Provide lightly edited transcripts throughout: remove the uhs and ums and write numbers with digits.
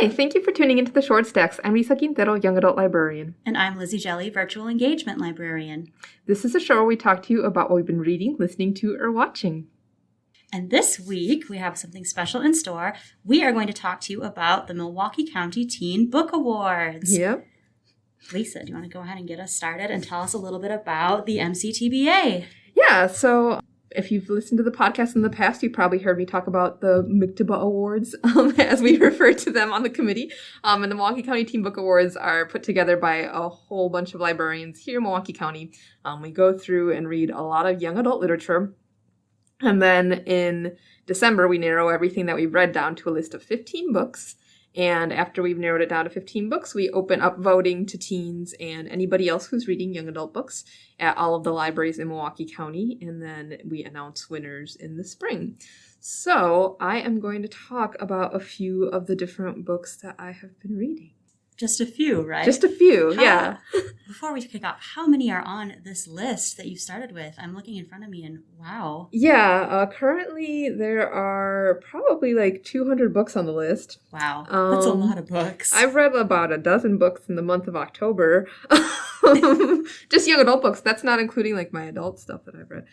Hi, thank you for tuning into the Short Stacks. I'm Lisa Quintero, Young Adult Librarian. And I'm Lizzie Jelly, Virtual Engagement Librarian. This is a show where we talk to you about what we've been reading, listening to, or watching. And this week, we have something special in store. We are going to talk to you about the Milwaukee County Teen Book Awards. Yep. Lisa, do you want to go ahead and get us started and tell us a little bit about the MCTBA? Yeah, so if you've listened to the podcast in the past, you probably heard me talk about the MCTBA Awards, as we refer to them on the committee. And the Milwaukee County Teen Book Awards are put together by a whole bunch of librarians here in Milwaukee County. We go through and read a lot of young adult literature. And then in December, we narrow everything that we've read down to a list of 15 books. And after we've narrowed it down to 15 books, we open up voting to teens and anybody else who's reading young adult books at all of the libraries in Milwaukee County. And then we announce winners in the spring. So I am going to talk about a few of the different books that I have been reading. Just a few, right? Just a few, yeah. Before we kick off, how many are on this list that you started with? I'm looking in front of me and wow. Yeah, currently there are probably like 200 books on the list. Wow, that's a lot of books. I've read about a dozen books in the month of October. Just young adult books. That's not including like my adult stuff that I've read.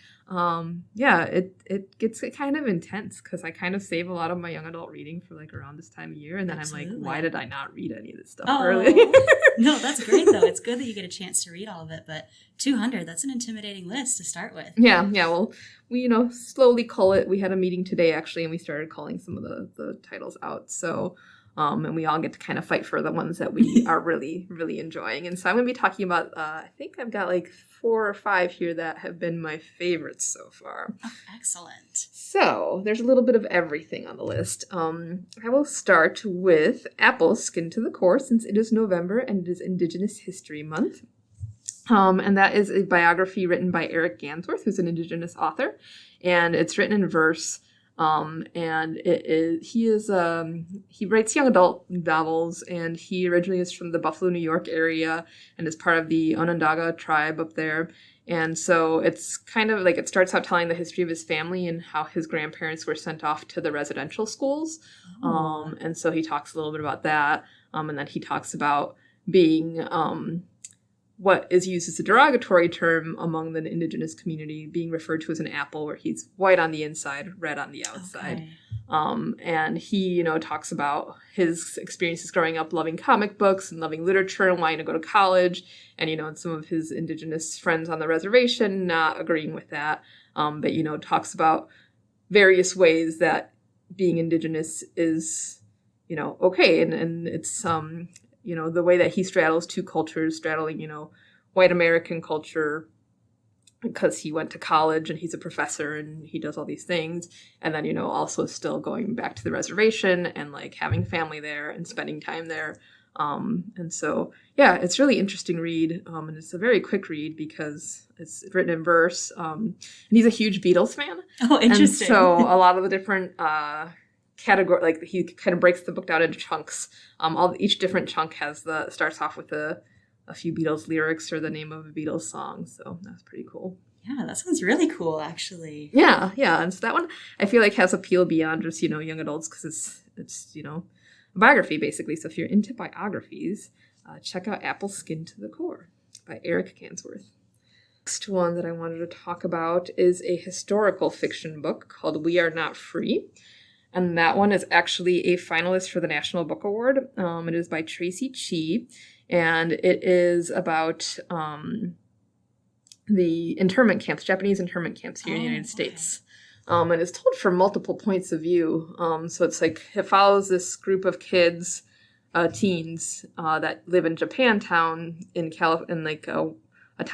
Yeah, it gets kind of intense because I kind of save a lot of my young adult reading for like around this time of year. And then Absolutely. I'm like, why did I not read any of this stuff earlier? No, that's great though. It's good that you get a chance to read all of it. But 200, that's an intimidating list to start with. Yeah. Well, we, slowly cull it. We had a meeting today actually, and we started calling some of the titles out. So and we all get to kind of fight for the ones that we are really, really enjoying. And so I'm going to be talking about, I think I've got like 4 or 5 here that have been my favorites so far. Oh, excellent. So there's a little bit of everything on the list. I will start with Apple Skin to the Core, since it is November and it is Indigenous History Month. And that is a biography written by Eric Gansworth, who's an Indigenous author. And it's written in verse. And he writes young adult novels, and he originally is from the Buffalo, New York area and is part of the Onondaga tribe up there. And so it's kind of like it starts out telling the history of his family and how his grandparents were sent off to the residential schools. Oh. And so he talks a little bit about that. And then he talks about being, what is used as a derogatory term among the Indigenous community, being referred to as an apple, where he's white on the inside, red on the outside. Okay. And he, talks about his experiences growing up loving comic books and loving literature and wanting to go to college. And, and some of his Indigenous friends on the reservation not agreeing with that. But, talks about various ways that being Indigenous is, okay. And it's, the way that he straddles two cultures, straddling, white American culture because he went to college and he's a professor and he does all these things. And then, also still going back to the reservation and like having family there and spending time there. And so, yeah, it's really interesting read. And it's a very quick read because it's written in verse. And he's a huge Beatles fan. Oh, interesting. And so a lot of the different, category, like he kind of breaks the book down into chunks. Each different chunk starts off with a few Beatles lyrics or the name of a Beatles song. So that's pretty cool. Yeah, that sounds really cool, actually. Yeah. And so that one I feel like has appeal beyond just, young adults because it's, a biography basically. So if you're into biographies, check out Apple Skin to the Core by Eric Gansworth. Next one that I wanted to talk about is a historical fiction book called We Are Not Free. And that one is actually a finalist for the National Book Award. It is by Tracy Chee, and it is about the internment camps, Japanese internment camps here in the United States. And it's told from multiple points of view. So it's like it follows this group of kids, teens, that live in Japantown in a town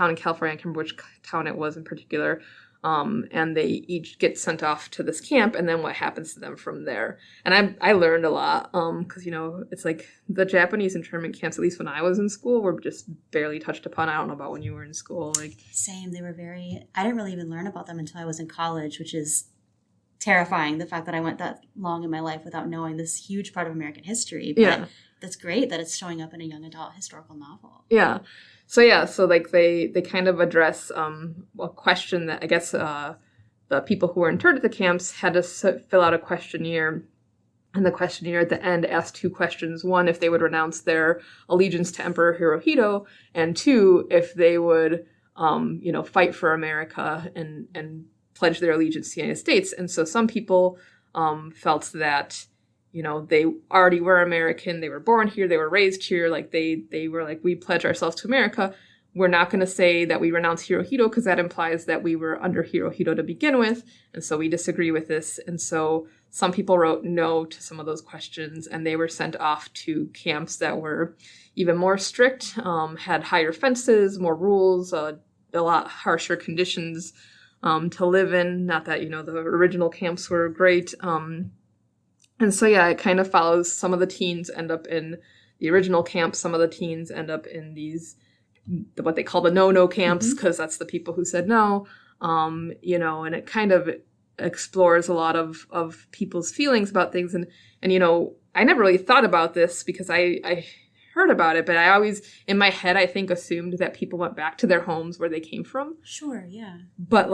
in California. I can't remember which town it was in particular. And they each get sent off to this camp, and then what happens to them from there. And I learned a lot, because, it's like the Japanese internment camps, at least when I was in school, were just barely touched upon. I don't know about when you were in school. Same. They were I didn't really even learn about them until I was in college, which is terrifying, the fact that I went that long in my life without knowing this huge part of American history. But that's great that it's showing up in a young adult historical novel. Yeah. So like they kind of address a question that I guess the people who were interned at the camps had to fill out a questionnaire And the questionnaire at the end asked 2 questions. 1, if they would renounce their allegiance to Emperor Hirohito, and 2, if they would, fight for America and pledge their allegiance to the United States. And so some people felt that, they already were American. They were born here. They were raised here. Like they were like, we pledge ourselves to America. We're not going to say that we renounce Hirohito because that implies that we were under Hirohito to begin with. And so we disagree with this. And so some people wrote no to some of those questions, and they were sent off to camps that were even more strict, had higher fences, more rules, a lot harsher conditions to live in. Not that, the original camps were great. And so, yeah, it kind of follows. Some of the teens end up in the original camps. Some of the teens end up in these, what they call the no-no camps, because that's the people who said no, and it kind of explores a lot of people's feelings about things. And I never really thought about this because I heard about it, but I always, in my head, I think assumed that people went back to their homes where they came from. Sure, yeah. But,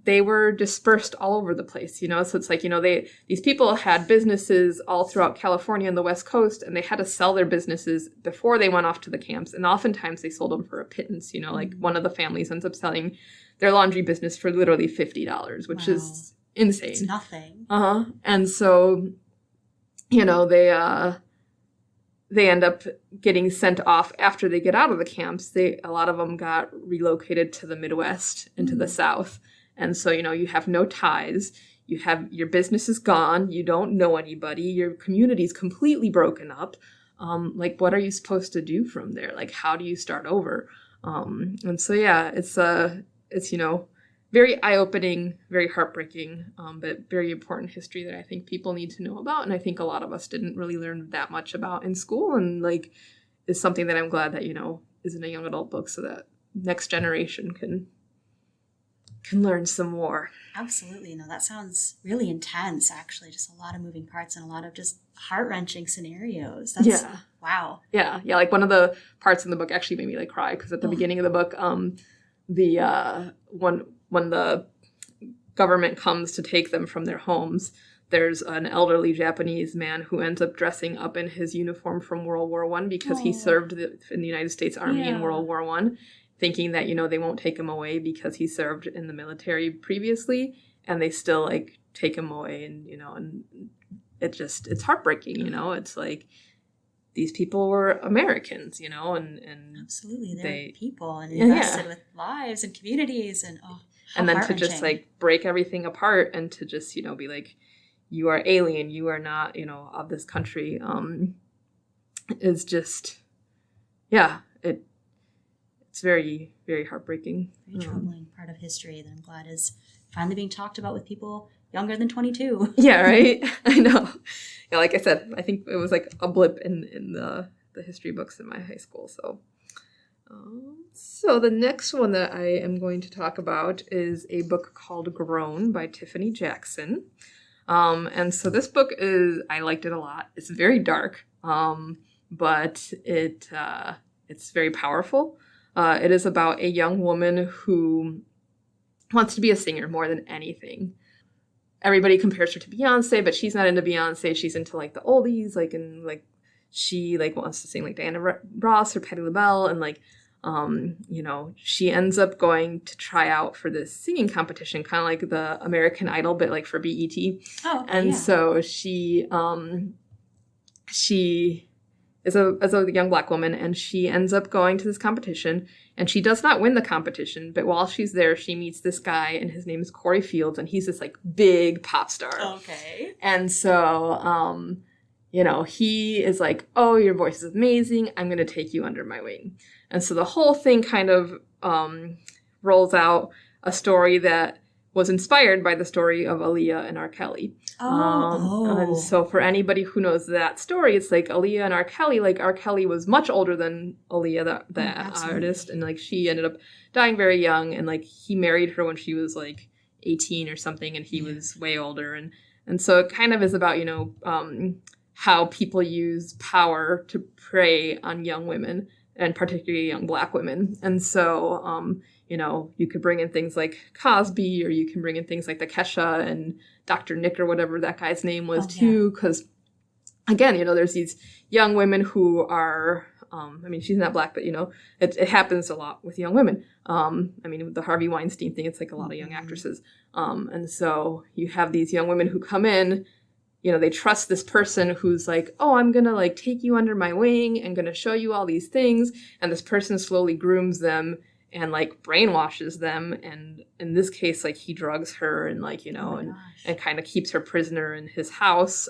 they were dispersed all over the place, so it's like, these people had businesses all throughout California and the West Coast, and they had to sell their businesses before they went off to the camps. And oftentimes they sold them for a pittance, like one of the families ends up selling their laundry business for literally $50, which is insane. It's nothing. And so, they end up getting sent off after they get out of the camps. A lot of them got relocated to the Midwest and to the South. And so, you have no ties. Your business is gone. You don't know anybody. Your community's completely broken up. What are you supposed to do from there? How do you start over? And so, yeah, it's very eye-opening, very heartbreaking, but very important history that I think people need to know about. And I think a lot of us didn't really learn that much about in school, and is something that I'm glad that, is in a young adult book so that next generation can learn some more. Absolutely. No, that sounds really intense, actually. Just a lot of moving parts and a lot of just heart-wreshing scenarios. Wow. Yeah. One of the parts in the book actually made me cry, because at the beginning of the book, when the government comes to take them from their homes, there's an elderly Japanese man who ends up dressing up in his uniform from World War I because he served in the United States Army in World War I, thinking that, they won't take him away because he served in the military previously, and they still take him away. And, and it's heartbreaking, it's these people were Americans, and absolutely, they're people and invested with lives and communities, and then to just break everything apart and to just be you are alien, you are not of this country, is just it's very, very heartbreaking. Very troubling part of history that I'm glad is finally being talked about with people younger than 22. Yeah, right? I know. Yeah, like I said, I think it was a blip in the history books in my high school. So the next one that I am going to talk about is a book called Grown by Tiffany Jackson. And so this book I liked it a lot. It's very dark, but it's very powerful. It is about a young woman who wants to be a singer more than anything. Everybody compares her to Beyonce, but she's not into Beyonce. She's into the oldies, she wants to sing Diana Ross or Patti LaBelle, and she ends up going to try out for this singing competition, kind of like the American Idol, but for BET. Oh, and so she is a young Black woman, and she ends up going to this competition, and she does not win the competition, but while she's there, she meets this guy, and his name is Corey Fields, and he's this big pop star. Okay. And so, he is oh, your voice is amazing. I'm going to take you under my wing. And so the whole thing kind of rolls out a story that was inspired by the story of Aaliyah and R. Kelly. And so for anybody who knows that story, it's Aaliyah and R. Kelly. R. Kelly was much older than Aaliyah, the artist, and she ended up dying very young, and he married her when she was 18 or something, and he was way older, and so it kind of is about how people use power to prey on young women, and particularly young Black women. And so you could bring in things like Cosby, or you can bring in things like the Kesha and Dr. Nick or whatever that guy's name was too, because again, there's these young women who are, she's not Black, but, it happens a lot with young women. With the Harvey Weinstein thing, it's like a lot of young actresses. And so you have these young women who come in, they trust this person who's like, oh, I'm going to like take you under my wing and going to show you all these things. And this person slowly grooms them and like brainwashes them. And in this case, like he drugs her and like, and kind of keeps her prisoner in his house.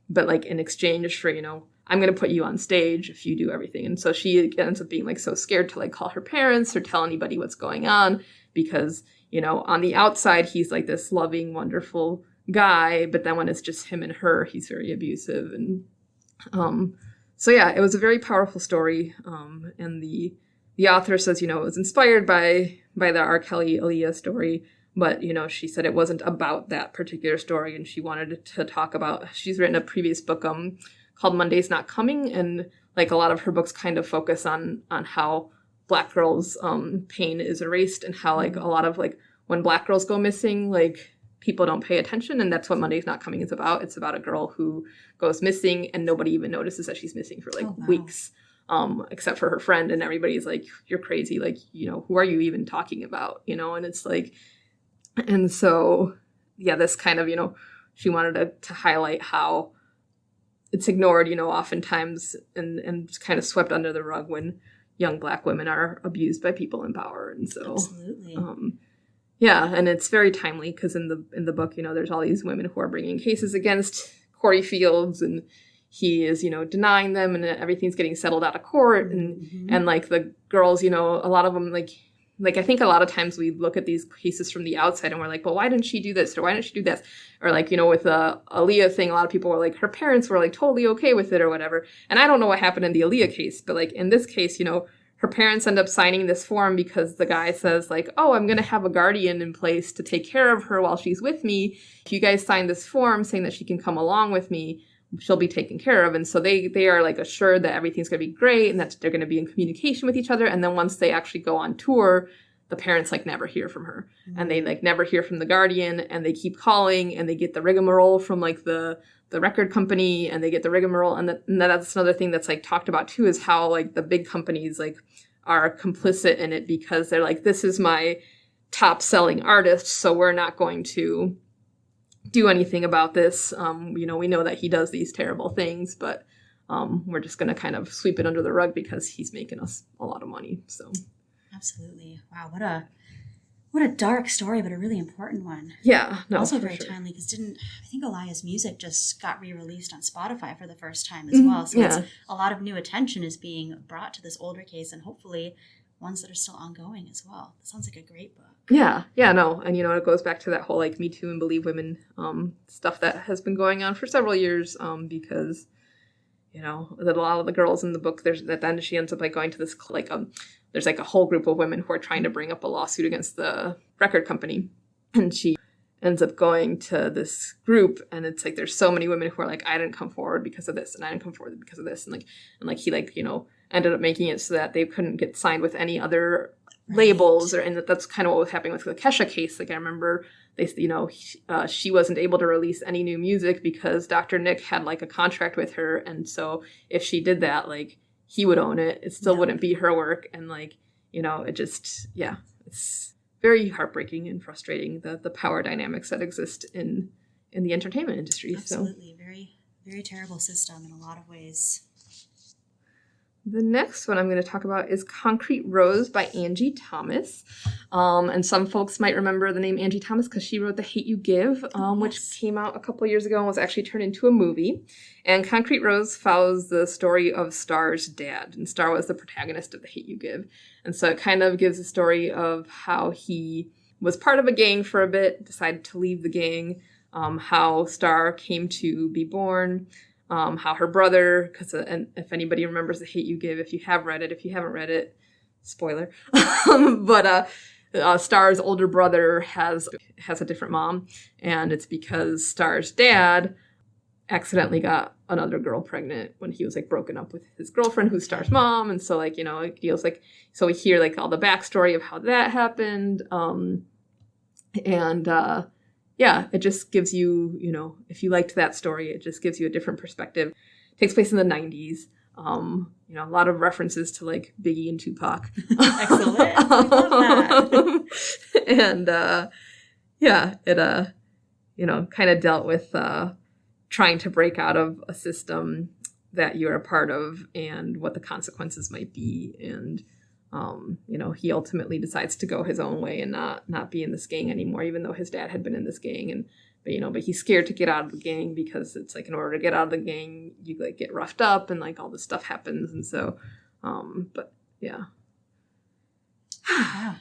But like in exchange for, I'm going to put you on stage if you do everything. And so she ends up being like so scared to like call her parents or tell anybody what's going on because, on the outside, he's like this loving, wonderful guy. But then when it's just him and her, he's very abusive. And so, yeah, it was a very powerful story. And the author says, it was inspired by the R. Kelly Aaliyah story. But, she said it wasn't about that particular story. And she wanted to talk about, she's written a previous book called Monday's Not Coming. And like a lot of her books kind of focus on how Black girls' pain is erased and how like a lot of like when Black girls go missing, like people don't pay attention. And that's what Monday's Not Coming is about. It's about a girl who goes missing and nobody even notices that she's missing for like weeks. Except for her friend, and everybody's like, you're crazy. Like, who are you even talking about? And it's like, and so, yeah, this kind of, she wanted to highlight how it's ignored, oftentimes and kind of swept under the rug when young Black women are abused by people in power. And so, absolutely. Yeah, and it's very timely because in the book, there's all these women who are bringing cases against Corey Fields, and he is, denying them, and everything's getting settled out of court, and like the girls, a lot of them like I think a lot of times we look at these cases from the outside and we're like, well, why didn't she do this? Or why didn't she do this? Or like, with the Aaliyah thing, a lot of people were like, her parents were like totally okay with it or whatever. And I don't know what happened in the Aaliyah case, but like in this case, her parents end up signing this form because the guy says like, oh, I'm going to have a guardian in place to take care of her while she's with me. If you guys sign this form saying that she can come along with me, she'll be taken care of. And so they are like assured that everything's going to be great and that they're going to be in communication with each other. And then once they actually go on tour, the parents like never hear from her and they like never hear from the guardian, and they keep calling and they get the rigmarole from like the record company, and they get the rigmarole. And that's another thing that's like talked about too, is how like the big companies like are complicit in it because they're like, this is my top selling artist, so we're not going to do anything about this. We know that he does these terrible things, but we're just going to kind of sweep it under the rug because he's making us a lot of money. So absolutely. Wow, what a dark story, but a really important one. Yeah, no, also very timely because I think Elias' music just got re-released on Spotify for the first time as well. So it's a lot of new attention is being brought to this older case, and hopefully ones that are still ongoing as well. That sounds like a great book. Yeah, no. And, it goes back to that whole, like, Me Too and Believe Women stuff that has been going on for several years because, that a lot of the girls in the book, then she ends up, like, going to this, like, there's, like, a whole group of women who are trying to bring up a lawsuit against the record company. And she ends up going to this group, and it's, like, there's so many women who are, like, I didn't come forward because of this, and I didn't come forward because of this. And he, like, ended up making it so that they couldn't get signed with any other labels, and that's kind of what was happening with the Kesha case. Like I remember she wasn't able to release any new music because Dr. Nick had like a contract with her, and so if she did that, like he would own it. It still wouldn't be her work, and like it just it's very heartbreaking and frustrating the power dynamics that exist in the entertainment industry. Absolutely, so. Very, very terrible system in a lot of ways. The next one I'm going to talk about is Concrete Rose by Angie Thomas. And some folks might remember the name Angie Thomas because she wrote The Hate U Give, which came out a couple of years ago and was actually turned into a movie. And Concrete Rose follows the story of Star's dad. And Star was the protagonist of The Hate U Give. And so it kind of gives a story of how he was part of a gang for a bit, decided to leave the gang, how Star came to be born, how her brother, and if anybody remembers The Hate U Give, if you have read it, if you haven't read it, spoiler, but Star's older brother has a different mom, and it's because Star's dad accidentally got another girl pregnant when he was like broken up with his girlfriend who's Star's mom, and so like it deals like, so we hear like all the backstory of how that happened, it just gives you, if you liked that story, it just gives you a different perspective. It takes place in the 90s. A lot of references to like Biggie and Tupac. Excellent. I love that. And it kind of dealt with trying to break out of a system that you're a part of and what the consequences might be. And he ultimately decides to go his own way and not be in this gang anymore, even though his dad had been in this gang. But he's scared to get out of the gang because it's like in order to get out of the gang, you like get roughed up and like all this stuff happens. And so, yeah. Wow.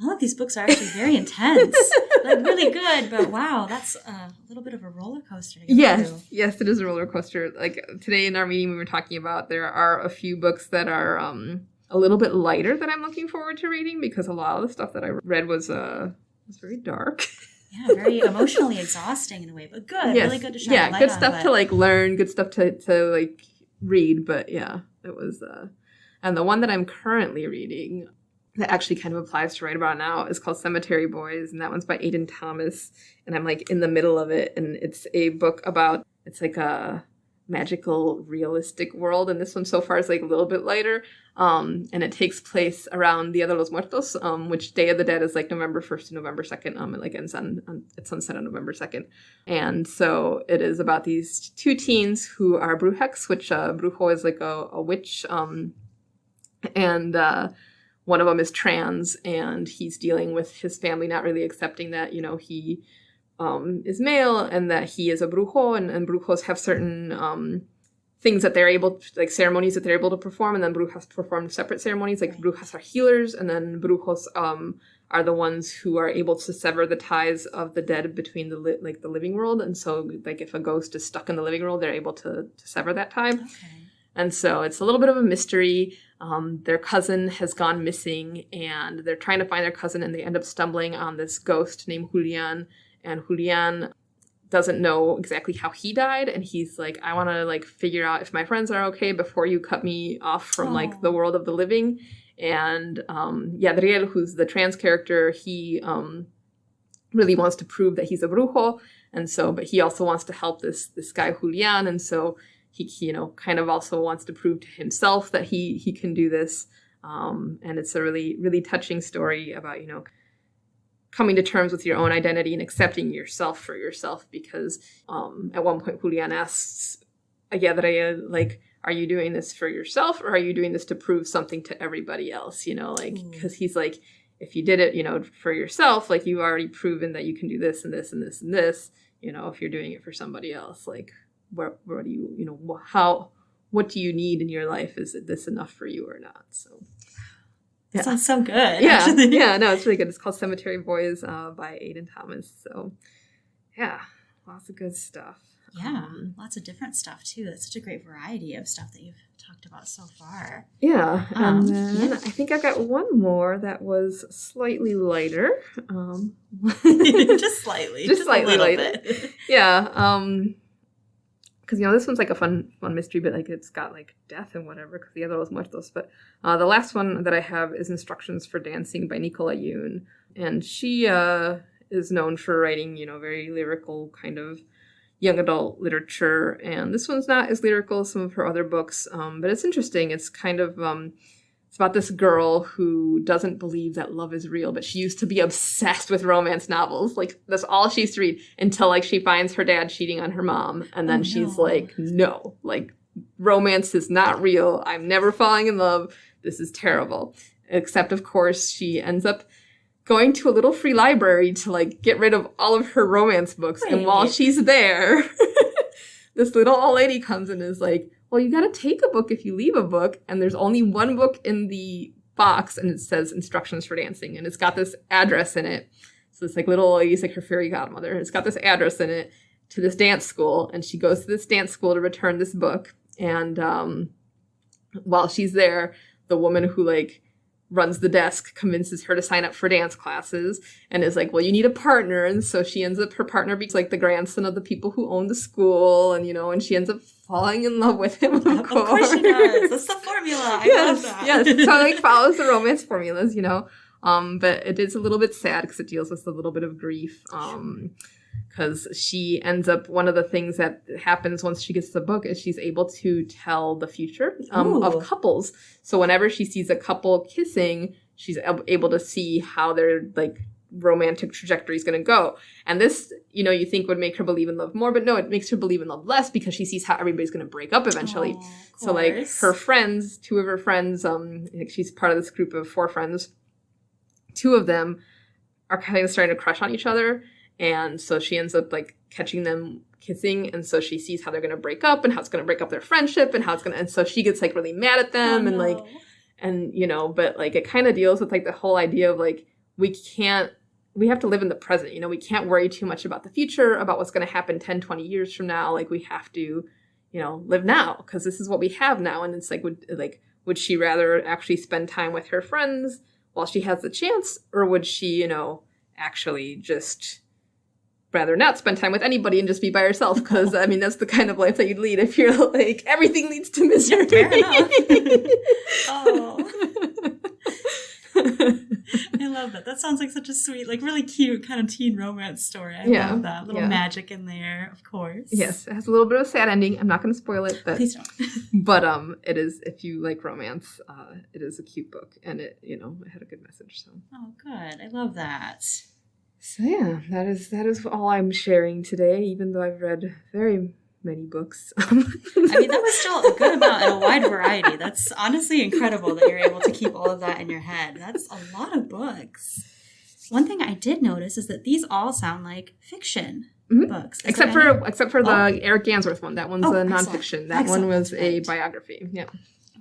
All of these books are actually very intense, like really good. But wow, that's a little bit of a roller coaster. Yes, it is a roller coaster. Like today in our meeting, we were talking about there are a few books that are a little bit lighter that I'm looking forward to reading because a lot of the stuff that I read was very dark. Yeah, very emotionally exhausting in a way, but good. Yes. Really good to shine light on. Good stuff to like learn, good stuff to like read. But yeah, it was. And the one that I'm currently reading that actually kind of applies to right about now is called Cemetery Boys, and that one's by Aiden Thomas. And I'm like in the middle of it, and it's a book about it's like a magical, realistic world, and this one so far is like a little bit lighter. And it takes place around Dia de los Muertos, which Day of the Dead is like November 1st to November 2nd. It like ends at sunset on November 2nd. And so it is about these two teens who are brujex, which brujo is like a witch. And one of them is trans, and he's dealing with his family not really accepting that, he is male and that he is a brujo, and brujos have certain things that they're able to, like ceremonies that they're able to perform, and then brujas perform separate ceremonies. Like brujas are healers, and then brujos are the ones who are able to sever the ties of the dead between the living world. And so like if a ghost is stuck in the living world, they're able to sever that tie. Okay. And so it's a little bit of a mystery. Their cousin has gone missing, and they're trying to find their cousin, and they end up stumbling on this ghost named Julian. And Julian doesn't know exactly how he died, and he's like, I want to like figure out if my friends are okay before you cut me off from like the world of the living. And Yadriel, who's the trans character, he really wants to prove that he's a brujo, and so but he also wants to help this guy Julian, and so he kind of also wants to prove to himself that he can do this. And it's a really, really touching story about coming to terms with your own identity and accepting yourself for yourself, because at one point Julian asks Yadriel, like, are you doing this for yourself, or are you doing this to prove something to everybody else? Because he's like, if you did it, for yourself, like you've already proven that you can do this and this and this and this, if you're doing it for somebody else, like what do you, what do you need in your life? Is this enough for you or not? So. Yeah. That sounds so good. Yeah, actually. Yeah, no, it's really good. It's called Cemetery Boys by Aiden Thomas. So, yeah, lots of good stuff. Yeah, lots of different stuff, too. That's such a great variety of stuff that you've talked about so far. Yeah, and then I think I got one more that was slightly lighter. Just slightly. Just slightly lighter. Bit. Yeah, because this one's like a fun mystery, but like it's got like death and whatever, because the other was muertos. But the last one that I have is Instructions for Dancing by Nicola Yoon, and she is known for writing very lyrical kind of young adult literature, and this one's not as lyrical as some of her other books, but it's interesting. It's kind of it's about this girl who doesn't believe that love is real, but she used to be obsessed with romance novels. Like, that's all she used to read until, like, she finds her dad cheating on her mom. And then she's like, no, like, romance is not real. I'm never falling in love. This is terrible. Except, of course, she ends up going to a little free library to, like, get rid of all of her romance books. Right. And while she's there, this little old lady comes and is like, well, you got to take a book if you leave a book. And there's only one book in the box, and it says Instructions for Dancing. And it's got this address in it. So it's like little old lady's like her fairy godmother. It's got this address in it to this dance school. And she goes to this dance school to return this book. And while she's there, the woman who like runs the desk convinces her to sign up for dance classes and is like, well, you need a partner. And so she ends up, her partner being like the grandson of the people who own the school. And, and she ends up falling in love with him, of course. Of course she does. That's the formula. I love that. Yes, so it like follows the romance formulas, but it is a little bit sad because it deals with a little bit of grief. because she ends up, one of the things that happens once she gets the book is she's able to tell the future of couples. So whenever she sees a couple kissing, she's able to see how their like romantic trajectory is going to go. And this, you know, you think would make her believe in love more, but no, it makes her believe in love less because she sees how everybody's going to break up eventually. So like her friends, two of her friends, like she's part of this group of 4 friends. 2 of them are kind of starting to crush on each other. And so she ends up like catching them kissing. And so she sees how they're going to break up and how it's going to break up their friendship and how it's going to, and so she gets like really mad at them and like, and you know, but like it kind of deals with like the whole idea of like, we have to live in the present. You know, we can't worry too much about the future, about what's going to happen 10, 20 years from now. Like we have to, you know, live now because this is what we have now. And it's like, would she rather actually spend time with her friends while she has the chance, or would she, you know, actually just rather not spend time with anybody and just be by herself? Because, I mean, that's the kind of life that you'd lead if you're like, everything leads to misery. Fair enough. Oh. I love that. That sounds like such a sweet, like really cute kind of teen romance story. I love that. Little magic in there, of course. Yes, it has a little bit of a sad ending. I'm not going to spoil it, but please don't. But it is, if you like romance, it is a cute book, and it, you know, it had a good message. So. Oh, good. I love that. So yeah, that is all I'm sharing today. Even though I've read very many books. I mean, that was still a good amount and a wide variety. That's honestly incredible that you're able to keep all of that in your head. That's a lot of books. One thing I did notice is that these all sound like fiction books. Except for the Eric Gansworth one. That one's a nonfiction. That one was a biography. Yeah.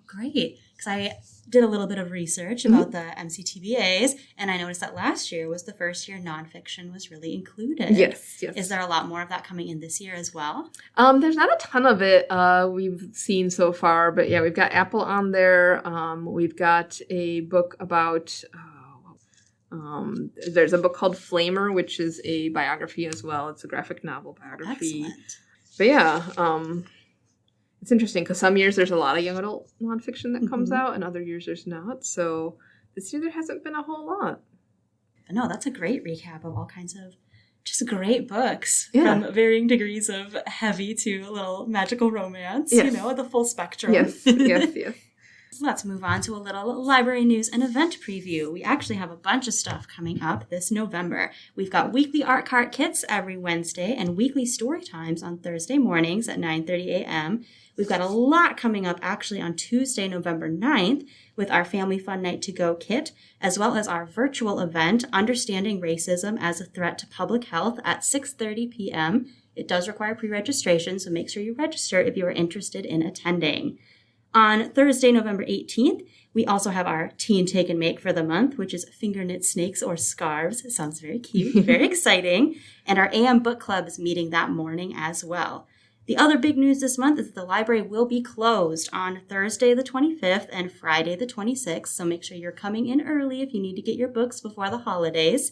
Great. Because I did a little bit of research about the MCTBAs, and I noticed that last year was the first year nonfiction was really included. Yes. Is there a lot more of that coming in this year as well? There's not a ton of it we've seen so far, but yeah, we've got Apple on there. We've got a book about... there's a book called Flamer, which is a biography as well. It's a graphic novel biography. Excellent. But yeah, it's interesting because some years there's a lot of young adult nonfiction that comes out, and other years there's not. So this year there hasn't been a whole lot. But no, that's a great recap of all kinds of just great books from varying degrees of heavy to a little magical romance. You know, the full spectrum. Yes. So let's move on to a little library news and event preview. We actually have a bunch of stuff coming up this November. We've got weekly art cart kits every Wednesday and weekly story times on Thursday mornings at 9:30 a.m. We've got a lot coming up actually on Tuesday, November 9th with our Family Fun Night to Go kit, as well as our virtual event, Understanding Racism as a Threat to Public Health at 6:30 p.m. It does require pre-registration, so make sure you register if you are interested in attending. On Thursday, November 18th, we also have our Teen Take and Make for the month, which is finger knit snakes or scarves. It sounds very cute, very exciting. And our AM book club is meeting that morning as well. The other big news this month is that the library will be closed on Thursday the 25th and Friday the 26th, so make sure you're coming in early if you need to get your books before the holidays.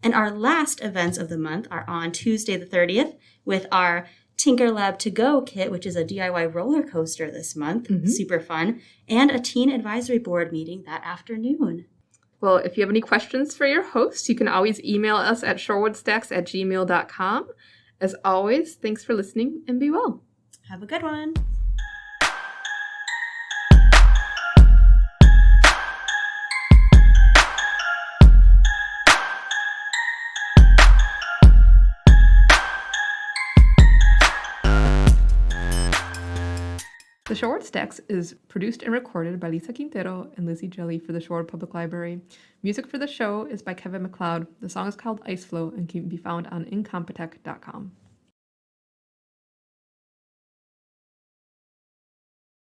And our last events of the month are on Tuesday the 30th with our Tinker Lab to Go kit, which is a DIY roller coaster this month. Super fun. And a teen advisory board meeting that afternoon. Well, if you have any questions for your host, you can always email us at shorewoodstacks@gmail.com. As always, thanks for listening and be well. Have a good one. The Shorewood Stacks is produced and recorded by Lisa Quintero and Lizzie Jelly for the Shorewood Public Library. Music for the show is by Kevin MacLeod. The song is called Ice Flow and can be found on incompetech.com.